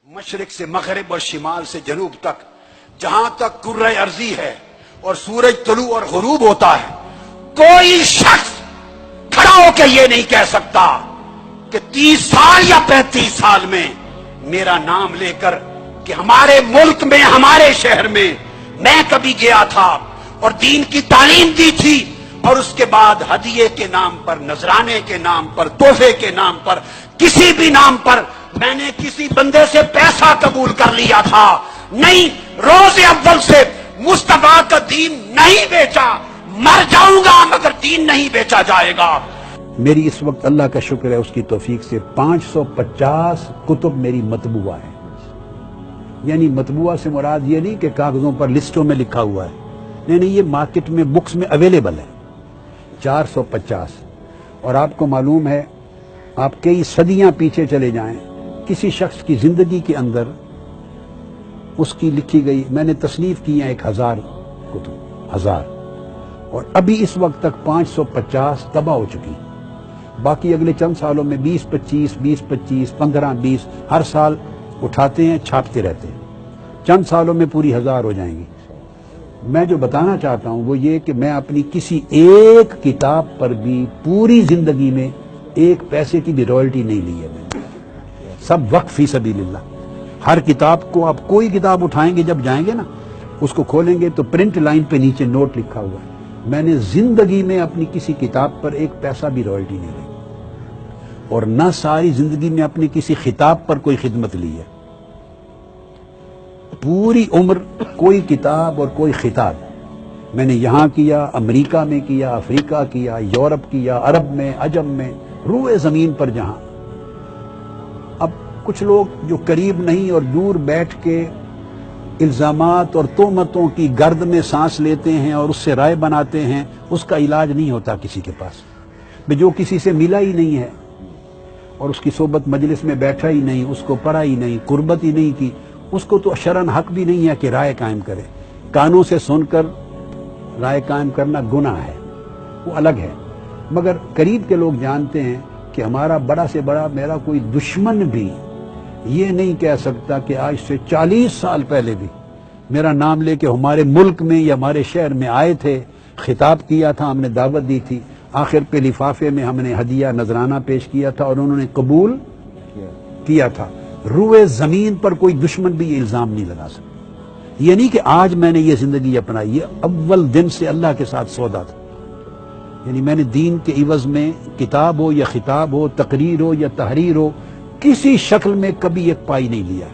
मशरिक से मगरिब और शिमाल से जनूब तक जहां तक कुर्रे अर्जी है और सूरज तुलू और गुरूब होता है, कोई शख्स खड़ा होकर यह नहीं कह सकता कि 30 साल या 35 साल में मेरा नाम लेकर कि हमारे मुल्क में, हमारे शहर में मैं कभी गया था और दीन की तालीम दी थी और उसके बाद हदिये के नाम पर, नजराने के नाम पर, तोहफे के नाम पर, किसी भी नाम पर मैंने किसी बंदे से पैसा कबूल कर लिया था। नहीं, रोज़े अव्वल से मुस्तफा का दीन नहीं बेचा। मर जाऊंगा मगर दीन नहीं बेचा जाएगा। मेरी इस वक्त अल्लाह का शुक्र है, उसकी तौफीक से 550 कुतुब मेरी मतबूआ है। यानी मतबूआ से मुराद ये नहीं कि कागजों पर लिस्टों में लिखा हुआ है, नहीं, ये मार्केट में बुक्स में अवेलेबल है 450। और आपको मालूम है, आप कई सदियां पीछे चले जाएं, किसी शख्स की जिंदगी के अंदर उसकी लिखी गई, मैंने तसनीफ की है 1000 कुतुब, 1000, और अभी इस वक्त तक 550 तबाह हो चुकी। बाकी अगले चंद सालों में 20-25, 20-25, 15-20 हर साल उठाते हैं, छापते रहते हैं। चंद सालों में पूरी 1000 हो जाएंगी। मैं जो बताना चाहता हूं वो ये कि मैं अपनी किसी एक किताब पर भी पूरी जिंदगी में एक पैसे की भी रॉयल्टी नहीं ली है मैंने। सब वक्फ फी सबीलिल्लाह। हर किताब को आप कोई किताब उठाएंगे, जब जाएंगे ना उसको खोलेंगे तो प्रिंट लाइन पे नीचे नोट लिखा हुआ है, मैंने जिंदगी में अपनी किसी किताब पर एक पैसा भी रॉयल्टी नहीं ली, और न सारी जिंदगी में अपनी किसी खिताब पर कोई खिदमत ली है। पूरी उम्र कोई किताब और कोई खिताब मैंने यहां किया, अमेरिका में किया, अफ्रीका किया, यूरोप किया, अरब में, अजम में, रूए जमीन पर जहां। अब कुछ लोग जो करीब नहीं और दूर बैठ के इल्जामात और तोहमतों की गर्द में सांस लेते हैं और उससे राय बनाते हैं, उसका इलाज नहीं होता किसी के पास। जो किसी से मिला ही नहीं है और उसकी सोबत मजलिस में बैठा ही नहीं, उसको पढ़ा ही नहीं, कुर्बत ही नहीं की, उसको तो शरन हक भी नहीं है कि राय कायम करे। कानों से सुनकर राय कायम करना गुनाह है, वो अलग है। मगर करीब के लोग जानते हैं कि हमारा बड़ा से बड़ा, मेरा कोई दुश्मन भी ये नहीं कह सकता कि आज से 40 साल पहले भी मेरा नाम लेके हमारे मुल्क में या हमारे शहर में आए थे, खिताब किया था, हमने दावत दी थी, आखिर पे लिफाफे में हमने हदिया नजराना पेश किया था और उन्होंने कबूल किया था। रूए जमीन पर कोई दुश्मन भी ये इल्जाम नहीं लगा सकता। ये नहीं कि आज मैंने ये जिंदगी अपनाई, ये अव्वल दिन से अल्लाह के साथ सौदा था। यानी मैंने दीन के इवज में किताब हो या खिताब हो, तकरीर हो या तहरीर हो, किसी शक्ल में कभी एक पाई नहीं लिया,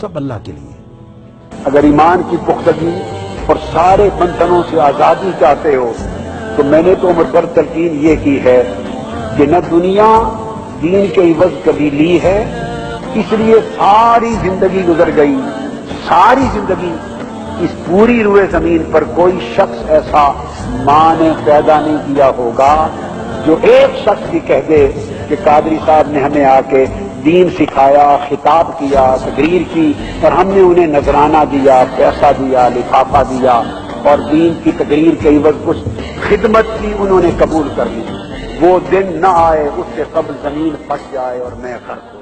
सब अल्लाह के लिए। अगर ईमान की पुख्तगी और सारे बंधनों से आजादी चाहते हो तो मैंने तो उम्र पर तलकीन ये की है कि न दुनिया दीन के इवज कभी ली है, इसलिए सारी जिंदगी गुजर गई, सारी जिंदगी इस पूरी रूए जमीन पर कोई शख्स ऐसा मां ने पैदा नहीं किया होगा जो एक शख्स भी कह दे कि कादरी साहब ने हमें आके दीन सिखाया, खिताब किया, तकरीर की और हमने उन्हें नजराना दिया, पैसा दिया, लिफाफा दिया और दीन की तकरीर के इवज कुछ खिदमत की, उन्होंने कबूल कर ली। वो दिन न आए, उससे कब्ल जमीन फट जाए और मैं खर्च हो